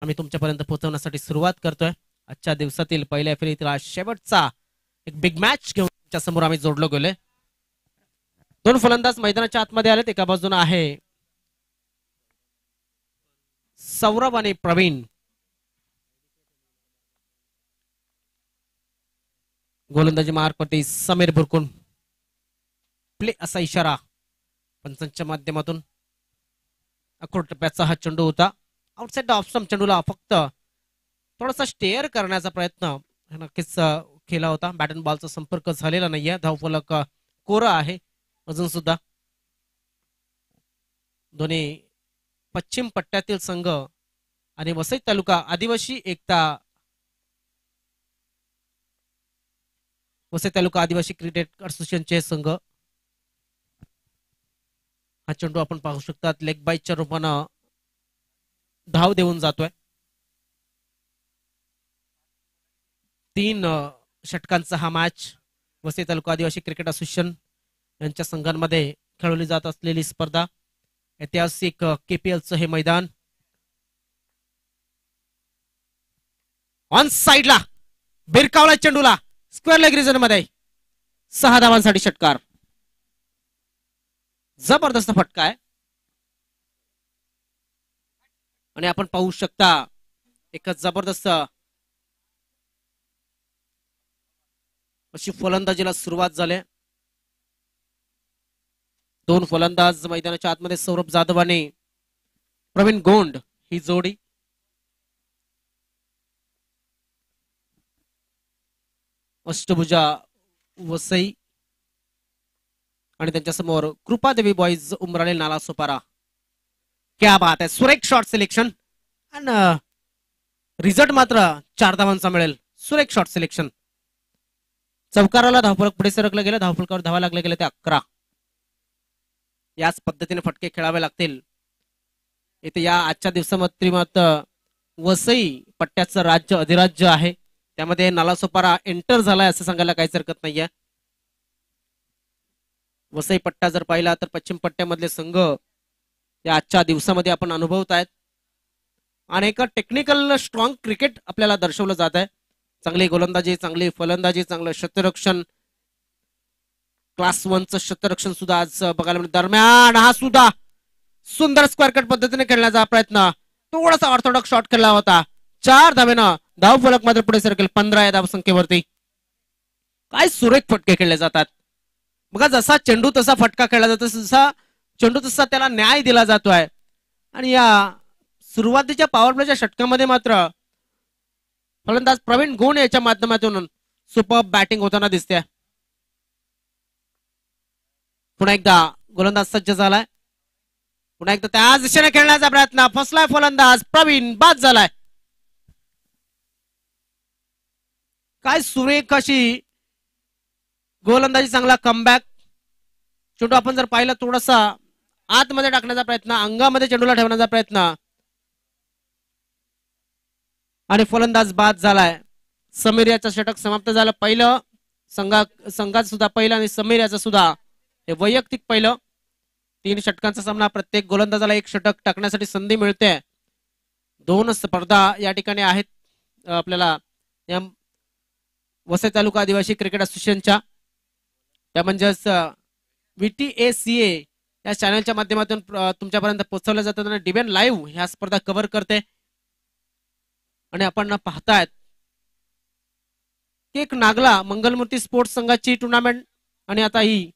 आम्ही तुमच्यापर्यंत पोहोचवण्यासाठी सुरुवात करतोय. आजच्या दिवसातील पहिल्या फेरीतील शेवटचा एक बिग मॅच घेऊन तुमच्या समोर आम्ही जोडलो गेलोय. दोन फलंदाज मैदानाच्या आतमध्ये आलेत. एका बाजूने आहे सौरभ आणि प्रवीण. गोलंदाजी मार्गवरती समीर बुरकुन. प्ले असा इशारा पंचांच्या माध्यमातून. अकोट टप्प्याचा हा चेंडू होता. आउटसाइड ऑफ स्टंप चेंडूला फक्त थोडासा स्टेअर करण्याचा प्रयत्न नक्कीच केला होता. बॅट अँड बॉलचा संपर्क झालेला नाहीये. धावफलक कोरा आहे अजून सुद्धा. दोन्ही पश्चिम पट्ट्यातील संघ आणि वसई तालुका आदिवासी एकता वसई तालुका आदिवासी क्रिकेट असोसिएशनचे संघ. हा चेंडू आपण पाहू शकतात लेग बाईटच्या रूपानं धाव देऊन जातोय. 3 षटकांचा हा मॅच वसई तालुका आदिवासी क्रिकेट असोसिएशन यांच्या संघांमध्ये खेळवली जात असलेली स्पर्धा. ऐतिहासिक केपीएलचं हे मैदान. ऑन साइडला बिरकावला चेंडूला स्क्वेअर लेग रिजन मध्ये 6 धावांसाठी षटकार. जबरदस्त फटका आहे आणि आपण पाहू शकता एक जबरदस्त अशी फलंदाजीला सुरुवात झाली. 2 फलंदाज मैदानाच्या आतमध्ये सौरभ जाधव आणि प्रवीण गोंड ही जोडी. अष्टभुजा वसई आणि त्यांच्या समोर कृपादेवी बॉईज उमराळे नाला सोपारा. क्या बात आहे. सुरेख शॉट सिलेक्शन आणि रिझल्ट मात्र 4 धावांचा मिळेल. सुरेख शॉट सिलेक्शन. चौकाराला धावफलक पुढे सरकलं गेलं. धावफलकावर धावा लागले गेले ते 11. याच पद्धतीने फटके खेळावे लागतील. इथे या आजच्या दिवसामध्ये मात्र वसई पट्ट्याचं राज्य अधिराज्य आहे. त्यामध्ये नालासोपारा एंटर झालाय असं सांगायला काहीच हरकत नाहीये. वसई पट्टा जर पाहिला तर पश्चिम पट्ट्यामधले संघ या आजच्या दिवसामध्ये आपण अनुभवत आहेत. आणि एक टेक्निकल स्ट्रॉंग क्रिकेट आपल्याला दर्शवलं जात आहे. चांगली गोलंदाजी, चांगली फलंदाजी, चांगलं क्षेत्ररक्षण. क्लास 1चं क्षेत्ररक्षण सुद्धा आज बघायला मिळतं. दरम्यान हा सुद्धा सुंदर स्क्वेअर कट पद्धतीने खेळण्याचा प्रयत्न. थोडासा ऑर्थोडॉक्स शॉट खेळला होता. 4 धावेनं धावफलक मात्र पुढे सरकेल 15 या धावसंख्येवरती. काय सुरेख फटके खेळले जातात बघा. जसा चेंडू तसा फटका खेळला जातो. जसा चेंडू तसा त्याला न्याय दिला जातोय. आणि या सुरुवातीच्या पॉवर प्लेच्या षटकामध्ये मात्र फलंदाज प्रवीण गोंड याच्या माध्यमातून सुपर बॅटिंग होताना दिसते. पुन्हा एकदा गोलंदाज सज्ज झालाय. पुन्हा एकदा त्याच दिशेने खेळण्याचा प्रयत्न. फसलाय फलंदाज प्रवीण. बाद झालाय. काय सुरेख अशी गोलंदाजी, चांगला कमबॅक. चेंडू आपण जर पाहिलं थोडासा आतमध्ये टाकण्याचा प्रयत्न, अंगामध्ये चेंडूला ठेवण्याचा प्रयत्न आणि फलंदाज बाद झालाय. समीर याचं षटक समाप्त झालं. पहिलं संघात सुद्धा पहिलं आणि समीर याचं सुद्धा हे वैयक्तिक पहिलं. 3 षटकांचा सामना. प्रत्येक गोलंदाजाला 1 षटक टाकण्यासाठी संधी मिळते. 2 स्पर्धा या ठिकाणी आहेत आपल्याला या वसई तालुका आदिवासी क्रिकेट असोसिएशनच्या. त्या म्हणजेच VTACA या चॅनलच्या माध्यमातून तुमच्यापर्यंत पोहोचवल्या जातात आणि डिबेन लाईव्ह ह्या स्पर्धा कव्हर करते. आणि आपण पाहतायत केक नागला मंगलमूर्ती स्पोर्ट्स संघाची टुर्नामेंट. आणि आता ही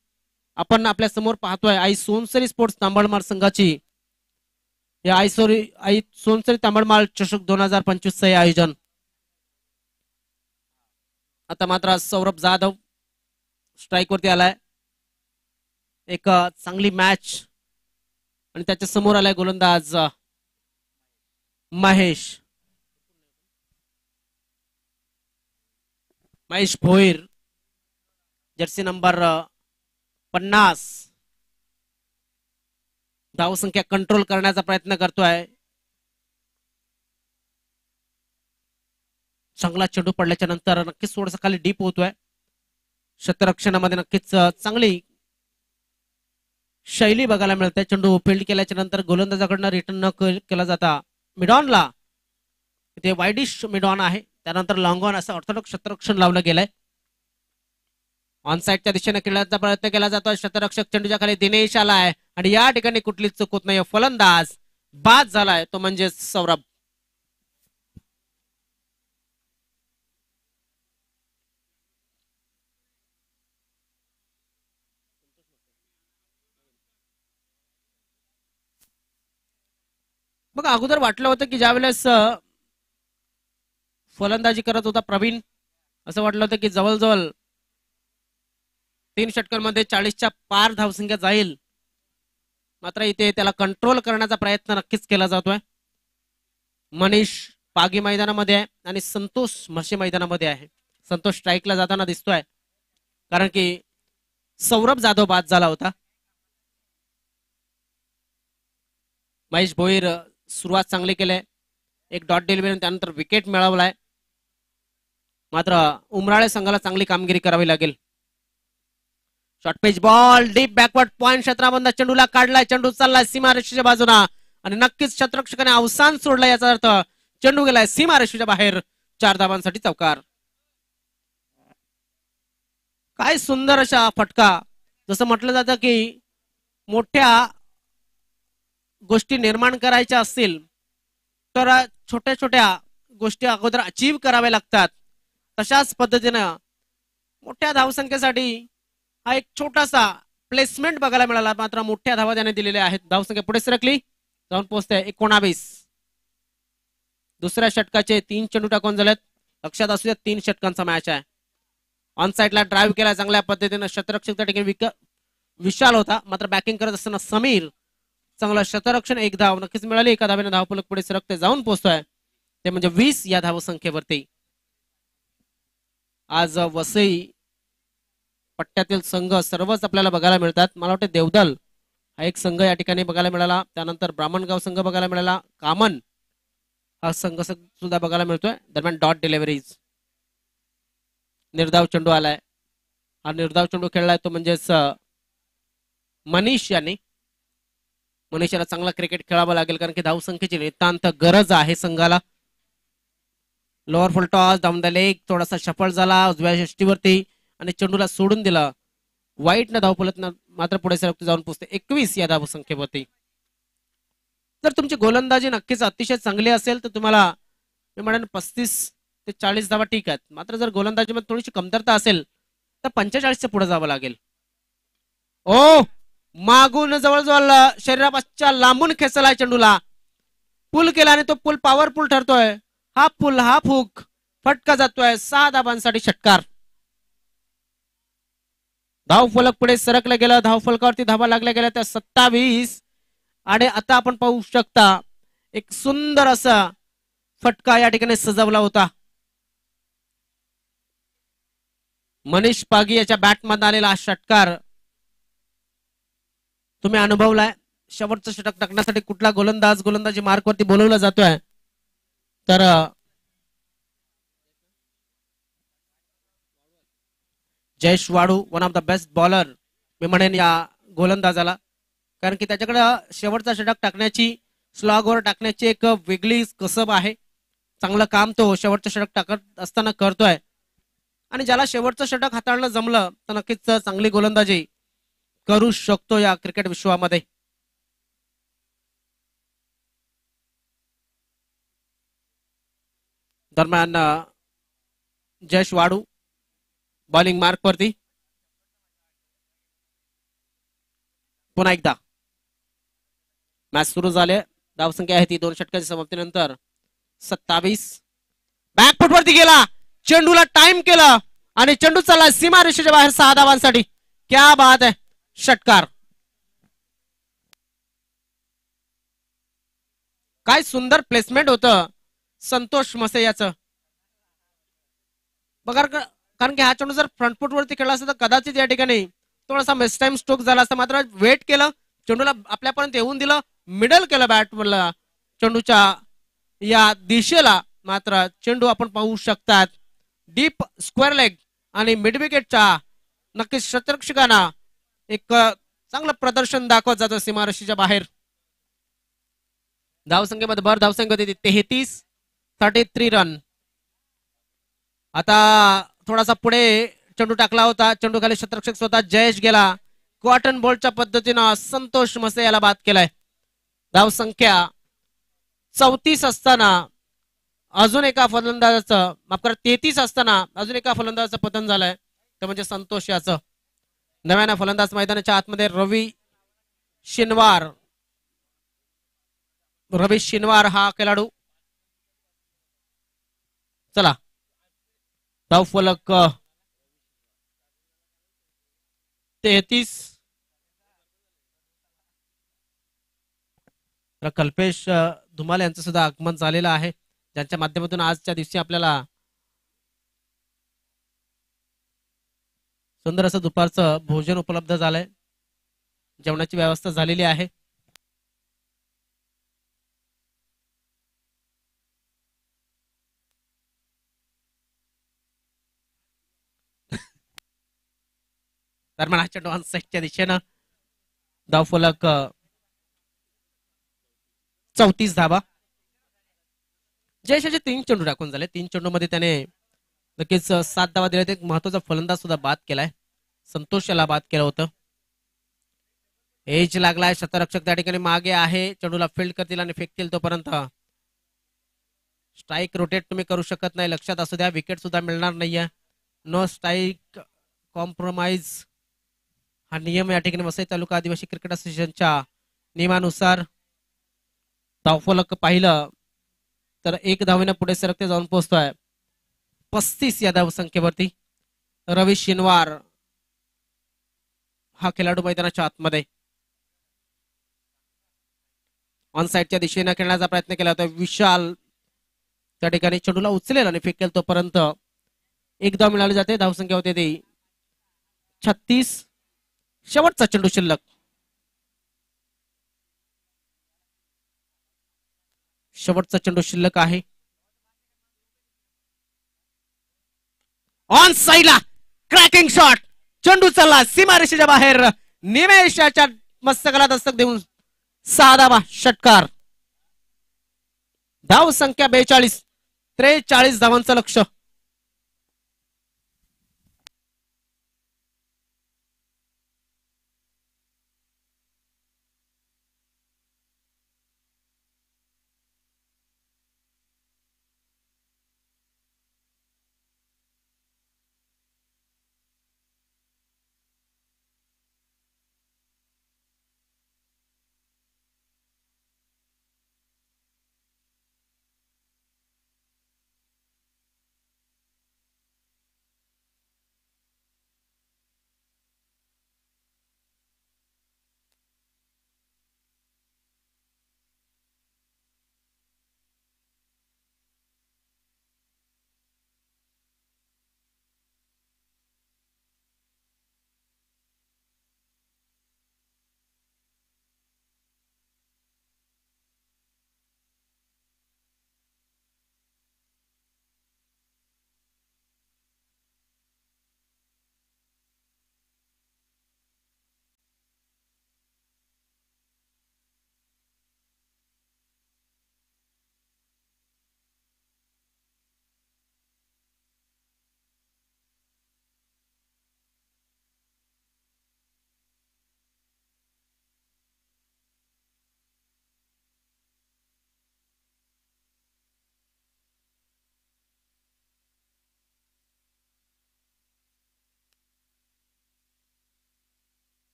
आपण आपल्या समोर पाहतोय आई सोनसरी स्पोर्ट्स तांबडमाळ संघाची या आई सोनसरी तांबडमाळ चषक 2025 चे आयोजन. आता मात्र सौरभ जाधव स्ट्राईक वरती आलाय. एक चांगली मॅच आणि त्याच्या समोर आलाय गोलंदाज महेश भोईर. Jersey number 50. धावसंख्या कंट्रोल करण्याचा प्रयत्न करतोय. चांगला चेंडू पडल्याच्या नंतर नक्कीच थोडासा खाली डीप होतोय. क्षेत्ररक्षणामध्ये नक्कीच चांगली शैली बघायला मिळते. चेंडू फील्ड केल्याच्या नंतर गोलंदाजाकडनं रिटर्न न केला जाता मिडॉनला इथे वाईडिश मिड ऑन आहे, त्यानंतर लॉंग ऑन असं ऑर्थोडॉक्स क्षेत्ररक्षण लावलं गेलंय. ऑन साईडच्या दिशेने खेळण्याचा प्रयत्न केला जातो. क्षेत्ररक्षक चेंडूच्या खाली दिनेश आलाय आणि या ठिकाणी कुठलीच चूक होत नाही. फलंदाज बाद झालाय तो म्हणजे सौरभ. बघा अगोदर वाटलं होतं की ज्यावेळेस फलंदाजी करत होता प्रवीण, असं वाटलं होतं की जवळजवळ 3 षटकांमध्ये 40च्या पार धावसंख्या जाईल. मात्र इथे त्याला कंट्रोल करण्याचा प्रयत्न नक्कीच केला जातोय. मनीष पागी मैदानामध्ये आहे आणि संतोष म्हशी मैदानामध्ये आहे. संतोष स्ट्राईकला जाताना दिसतोय, कारण की सौरभ जाधव बाद झाला होता. महेश भोईर सुरुवात चांगली केली, एक डॉट डिलिव्हरी त्यानंतर विकेट मिळवलाय. मात्र उमराळे संघाला चांगली कामगिरी करावी लागेल. Short page ball deep backward point क्षेत्रामधून चेंडूला काढलाय. चेंडू चाललाय सीमारेषेच्या बाजूला आणि नक्कीच क्षेत्ररक्षकाने अवसान सोडलं, याचा अर्थ चेंडू गेलाय सीमारेषेच्या बाहेर. 4 धावांसाठी चौकार. काय सुंदर अशा फटका. जसं म्हटलं जातं की मोठ्या गोष्टी निर्माण करायच्या असतील तर छोट्या छोट्या गोष्टी अगोदर अचीव कराव्या लागतात. तशाच पद्धतीनं मोठ्या धावसंख्येसाठी हा एक छोटासा प्लेसमेंट बघायला मिळाला. मात्र मोठ्या धावा त्याने दिलेल्या आहेत. धावसंख्या पुढे सरकली, जाऊन पोहोचते 19. दुसऱ्या षटकाचे 3 चेंडू टाकून झालेत. लक्षात असू द्या 3 षटकांचा मॅच आहे. ऑन साइडला ड्राईव्ह केला चांगल्या पद्धतीने. क्षेत्ररक्षक त्या ठिकाणी विशाल होता, मात्र बॅटिंग करत असताना समीर चांगलं क्षेत्ररक्षण. 1 धाव नक्कीच मिळाली. एका धावेने धावफलक पुढे सरकते, जाऊन पोहोचतोय ते म्हणजे 20 या धावसंख्येवरती. आज वसई पट्ट्यातील संघ सर्वच आपल्याला बघायला मिळतात. मला वाटतं देवदल हा एक संघ या ठिकाणी बघायला मिळाला, त्यानंतर ब्राह्मणगाव संघ बघायला मिळाला, कामन हा संघ सुद्धा बघायला मिळतोय. दरम्यान डॉट डिलिव्हरीज, निर्धाव चेंडू आलाय. हा निर्धाव चेंडू खेळलाय तो म्हणजेच मनीष यांनी. मनीषाला चांगला क्रिकेट खेळावं लागेल, कारण की धावसंख्येची नितांत गरज आहे संघाला. Lower full toss down the leg, थोडासा सफळ झाला उजव्या यष्टीवरती आणि चेंडूला सोडून दिला. वाईट न धावफलक मात्र पुढे सरकते, जाऊन पोहोचते 21 या धावसंख्येवरती. जर तुमची गोलंदाजी नक्कीच अतिशय चांगली असेल तर तुम्हाला मी म्हणेन 35 ते 40 धावा ठीक आहेत. मात्र जर गोलंदाजीमध्ये थोडीशी कमतरता असेल तर 45च्या पुढे जावं लागेल. ओ मागून जवळजवळ शरीरापासच्या लांबून खेचलाय चेंडूला, पुल केला आणि तो पुल पॉवरफुल ठरतोय. हा पुल हा फूक फटका जातोय. 6 धावांसाठी षटकार. धावफलक पुढे सरकलं गेलं. धावफलकावरती धावा लागल्या गेल्या त्या 27. आणि आता आपण पाहू शकता एक सुंदर असा फटका या ठिकाणी सजवला होता. मनीष पागी याच्या बॅटमध्ये आलेला हा षटकार तुम्ही अनुभवलाय. शेवटचं षटक टाकण्यासाठी कुठला गोलंदाजी मार्कवरती बोलवला जातोय तर Jayesh Wadu, one of the best bowler मी म्हणेन या गोलंदाजाला, कारण की त्याच्याकडे शेवटचा षटक टाकण्याची, स्लॉगवर टाकण्याची एक वेगळी कसब आहे. चांगलं काम तो शेवटचं षटक टाकत असताना करतोय. आणि ज्याला शेवटचं षटक हाताळणं जमलं तर नक्कीच चांगली गोलंदाजी करू शकतो या क्रिकेट विश्वामध्ये. दरम्यान जयेश वाडू बॉलिंग मार्क वरती. पुन्हा एकदा मॅच सुरू झाले. धावसंख्या आहे ती 2 षटकाच्या समाप्तीनंतर 27. बॅकफुट वरती गेला, चेंडूला टाइम केलं आणि चेंडू चालला सीमारेषेच्या बाहेर 6 धावांसाठी. क्या बात आहे, षटकार. काय सुंदर प्लेसमेंट होतं संतोष मसे याचं. बघा, कारण की हा चेंडू जर फ्रंटफुट वरती खेळला असता तर कदाचित या ठिकाणी थोडासा मिस टाइम स्ट्रोक झाला असता. मात्र वेट केलं, चेंडूला आपल्यापर्यंत येऊन दिलं, मिडल केलं बॅटला चेंडूच्या या दिशेला. मात्र चेंडू आपण पाहू शकतात डीप स्क्वेअर लेग आणि मिड विकेटच्या नक्कीच क्षेत्ररक्षकांना एक चांगलं प्रदर्शन दाखवत जातं सीमारेषेच्या बाहेर. धावसंख्येमध्ये भर धावसंख्या होती 33. 33 रन. आता थोडासा पुढे चेंडू टाकला होता, चेंडू खाली शतरक्षक स्वतः जयेश गेला. कॉटन बॉलच्या पद्धतीनं संतोष मसे याला बाद केलाय. धाव संख्या 34 असताना अजून एका फलंदाजाचं, माफ करा 33 असताना अजून एका फलंदाजाचं पतन झालंय, ते म्हणजे संतोष याचं. नव्यानं फलंदाज मैदानाच्या आतमध्ये रवी शिनवार. रवी शिनवार हा खेळाडू. चला धाव फलक 33. कल्पेश धुमाल यांचं सुद्धा आगमन झालेलं आहे, ज्यांच्या माध्यमातून आजच्या दिवशी आपल्याला सुंदर असं दुपारचं भोजन उपलब्ध झालंय, जेवणाची व्यवस्था झालेली आहे. दरम्यान हा चेंडू ऑन साईडच्या दिशेनं. धाव फलक 34 धावा. जयेशाचे 3 चेंडू टाकून झाले. 3 चेंडू मध्ये त्याने नक्कीच 7 धावा दिल्या. एक महत्वाचा फलंदाज सुद्धा बाद केलाय, संतोष याला बाद केलं होतं. एज लागलाय, शतरक्षक त्या ठिकाणी मागे आहे, चेंडूला फील्ड करतील आणि फेकतील. तोपर्यंत स्ट्राईक रोटेट तुम्ही करू शकत नाही, लक्षात असू द्या. विकेट सुद्धा मिळणार नाहीये. नो स्ट्राईक कॉम्प्रोमाइज हा नियम या ठिकाणी वसई तालुका आदिवासी क्रिकेट असोसिएशनच्या नियमानुसार. धावफलक पाहिलं तर 1 धावेनं पुढे सरकते जाऊन पोहोचतोय 35 या धावसंख्येवरती. रवी शिनवार हा खेळाडू मैदानाच्या आतमध्ये ऑन साईडच्या दिशेने खेळण्याचा प्रयत्न केला होता. विशाल त्या ठिकाणी चेंडूला उचलेल आणि फेकेल. तोपर्यंत 1 धाव मिळाली जाते. धावसंख्या होते ती 36. शेवटचा चेंडू शिल्लक. शेवटचा चेंडू शिल्लक आहे. ऑन साईडला क्रॅकिंग शॉट, चेंडू चालला सीमारेषेच्या बाहेर. निमेषाच्या मस्तकाला दस्तक देऊन 6 धावा, षटकार. धाव संख्या 42. 43 धावांचं लक्ष.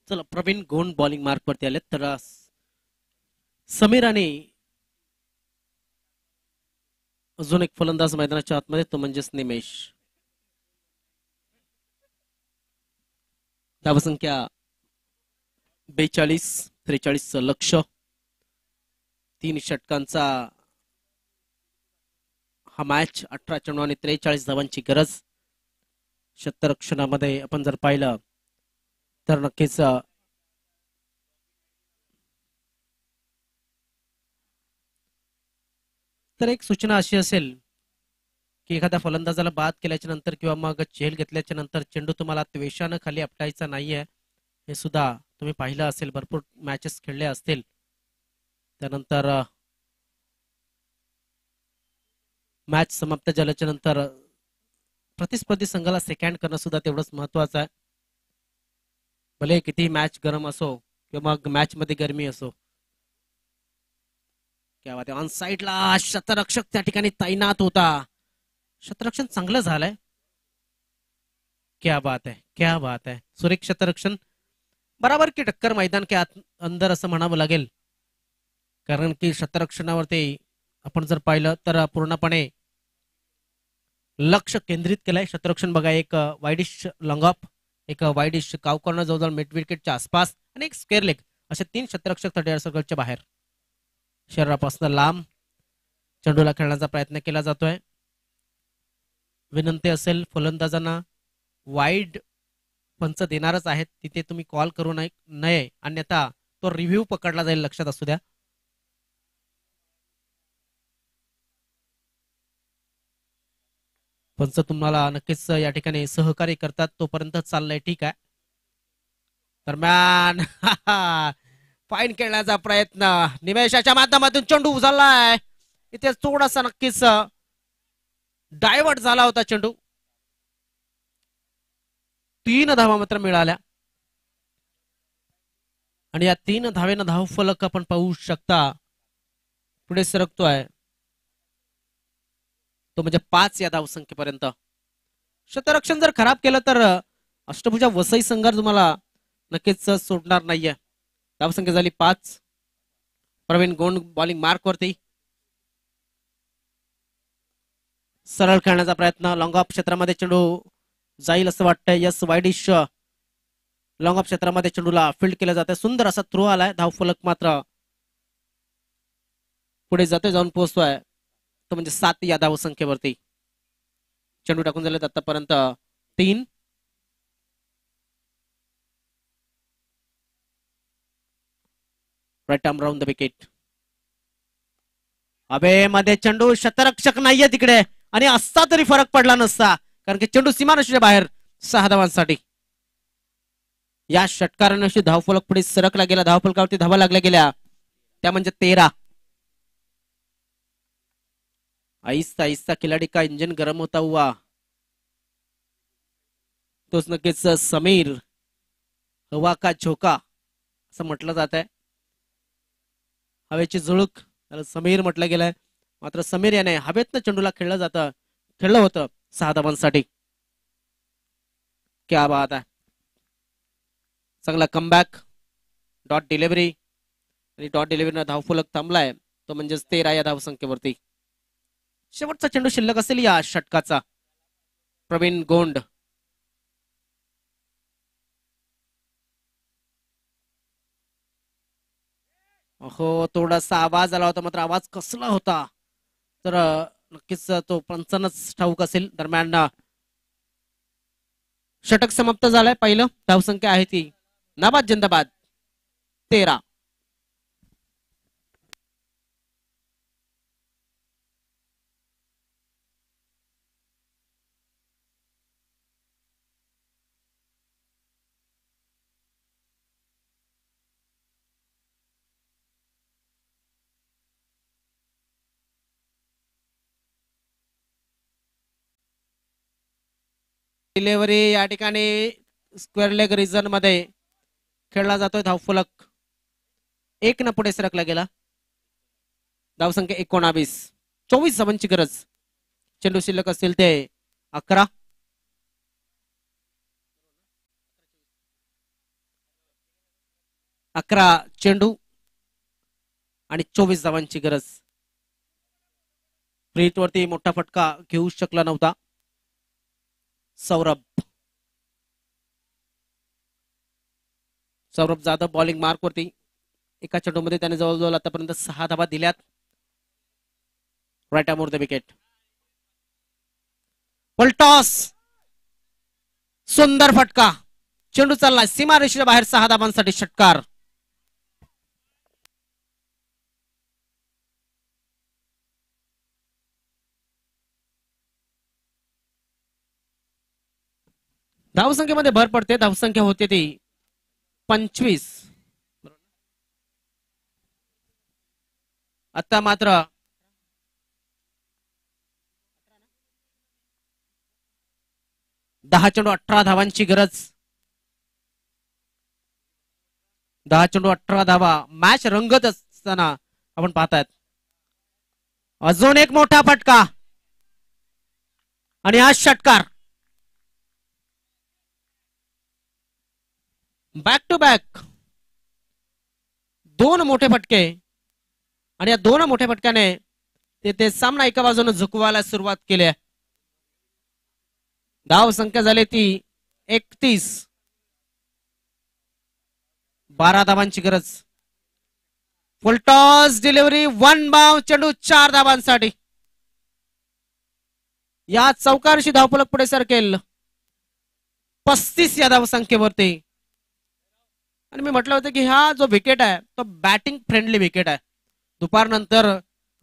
चला प्रवीण गोंड बॉलिंग मार्क वरती आले तर समीर आणि अजून एक फलंदाज मैदानाच्या आतमध्ये तो म्हणजेच निमेश. धावसंख्या 42-43 लक्ष. 3 षटकांचा हा मॅच. 18 चेंडू आणि 43 धावांची गरज. शतरक्षणामध्ये आपण जर पाहिलं तर नक्कीच तर एक सूचना अशी असेल की एखाद्या फलंदाजाला बाद केल्याच्या नंतर किंवा मग झेल घेतल्याच्या नंतर चेंडू तुम्हाला त्वेषानं खाली आपटायचा नाहीये. हे सुद्धा तुम्ही पाहिलं असेल, भरपूर मॅचेस खेळले असतील. त्यानंतर मॅच समाप्त झाल्याच्या नंतर प्रतिस्पर्धी संघाला सेकंड करणं सुद्धा तेवढंच महत्वाचं आहे. भले किती मॅच गरम असो किंवा मग मॅच मध्ये गरमी असो. क्या बात आहे, ऑन साइडला शतरक्षक त्या ठिकाणी तैनात होता. शतरक्षण चांगलं झालंय. क्या बात आहे, क्या बात आहे. सुरेख शतरक्षण. बराबर की टक्कर मैदान के अंदर असं म्हणावं लागेल, कारण की शतरक्षणावरती आपण जर पाहिलं तर पूर्णपणे लक्ष केंद्रित केलंय. शतरक्षण बघा, एक वाईडिश लॉंग ऑफ, एक वाईडिश काव कॉर्नर जवळजवळ मिड विकेटच्या आसपास आणि एक स्क्वेअर लेग, असे 3 शतरक्षक 30 सर्कलच्या बाहेर शरीरापासून लांब चेंडूला खेळण्याचा प्रयत्न केला जातोय. विनंती असेल फलंदाजांना, वाईड पंच देणारच आहेत, तिथे तुम्ही कॉल करू नये, अन्यथा तो रिव्ह्यू पकडला जाईल, लक्षात असू द्या. पंच तुम्हाला नक्कीच या ठिकाणी सहकार्य करतात, तोपर्यंत चाललंय ठीक आहे. दरम्यान फाईन खेळण्याचा प्रयत्न निमेशाच्या माध्यमातून चेंडू उचललाय. इथे थोडासा नक्कीच डायव्हर्ट झाला होता चेंडू. 3 धावा मात्र मिळाल्या आणि या 3 धावेनं धाव फलक आपण पाहू शकता पुढे सरकतोय, तो म्हणजे 5 या धावसंख्येपर्यंत. शतरक्षण जर खराब केलं तर अष्टभुजा वसई संघ तुम्हाला नक्कीच सोडणार नाहीये. धावसंख्या झाली 5. प्रवीण गोंड बॉलिंग मार्क वरती. सरळ खेळण्याचा प्रयत्न, लॉंग ऑफ क्षेत्रामध्ये चेंडू जाईल असं वाटतंय. यस, वाईडिश लॉंग ऑफ क्षेत्रामध्ये चेंडूला फील्ड केलं जातं. सुंदर असा थ्रो आलाय. धाव फलक मात्र पुढे जातोय, जाऊन पोहोचतोय, तो म्हणजे 7 या धावसंख्येवरती. चेंडू टाकून झालेत आतापर्यंत 3. Right arm round the wicket. मध्ये चेंडू, शतरक्षक नाहीये तिकडे, आणि असता तरी फरक पडला नसता, कारण की चेंडू सीमारेषेच्या बाहेर. 6 धावांसाठी या षटकारांशी धावफलक पुढे सरकला गेला. धावफलकावरती धावा लागल्या गेल्या, त्या म्हणजे 13. आहिस्ता आहिस्ता खिलाडी का इंजन गरम होता हुआ, तोच नक्कीच समीर. हवा का झोका असं म्हटलं जात आहे. हवेची झुळूक त्याला समीर म्हटलं गेलंय. मात्र समीर याने हवेतनं चेंडूला खेळलं होतं 6 धावांसाठी. क्या बात आहे, चांगला कमबॅक. डॉट डिलिव्हरी, आणि डॉट डिलिव्हरीनं धावफलक थांबलाय, तो म्हणजेच 13 या धावसंख्येवरती. शेवटचा चेंडू शिल्लक असेल या षटकाचा. प्रवीण गोंड. हो, थोडासा आवाज आला होता, मात्र आवाज कसला होता तर नक्कीच तो पंचांनाच ठाऊक असेल. दरम्यान षटक समाप्त झालंय. पहिलं धावसंख्या आहे ती नाबाद जिंदाबाद 13. डिलिव्हरी या ठिकाणी स्क्वेअर लेग रिजन मध्ये खेळला जातोय. धावफलक 1 न पुढे सरकला गेला. धावसंख्या 19. 24 धावांची गरज. चेंडू शिल्लक असतील ते 11. 11 चेंडू आणि 24 धावांची गरज. फ्रीट वरती मोठा फटका घेऊ शकला नव्हता सौरभ जाधव. बॉलिंग मार्क वरती एका चेंडूमध्ये त्याने जवळजवळ आतापर्यंत 6 धावा दिल्यात. Right arm over the wicket. Full toss, सुंदर फटका, चेंडू चालला सीमारेषेच्या बाहेर. 6 धावांसाठी षटकार. धावसंख्येमध्ये भर पडते. धावसंख्या होते ती 25. आता मात्र 10 चेंडू 18 धावांची गरज. 10 चेंडू 18 धावा. मॅच रंगत असताना आपण पाहतायत. अजून एक मोठा फटका आणि हा षटकार. बॅक टू बॅक 2 मोठे फटके आणि या 2 मोठ्या फटक्याने ते सामना एका बाजूने झुकवायला सुरुवात केली आहे. धाव संख्या झाली ती 31. 12 धावांची गरज. फुलटॉस डिलिव्हरी, 1 बाउंड, चेंडू 4 धावांसाठी. या चौकारशी धावफलक पुढे सरकेल 35 या धावसंख्येवरती. आणि मी म्हटलं होतं की हा जो विकेट आहे तो बॅटिंग फ्रेंडली विकेट आहे. दुपारनंतर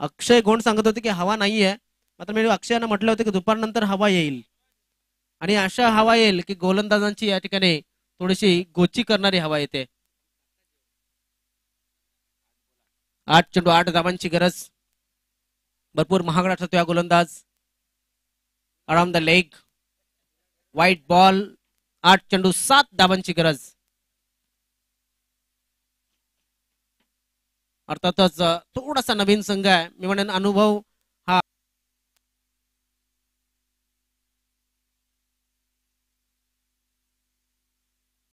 अक्षय गोंड सांगत होते की हवा नाहीये, मात्र मी अक्षयानं म्हटलं होतं की दुपारनंतर हवा येईल आणि अशा हवा येईल की गोलंदाजांची या ठिकाणी थोडीशी गोची करणारी हवा येते. 8 चेंडू 8 धावांची गरज. भरपूर महागडा ठरतो या गोलंदाज. Around the leg, white ball. 8 चेंडू 7 धावांची गरज. अर्थातच थोडासा नवीन संघ आहे. मी म्हणेन अनुभव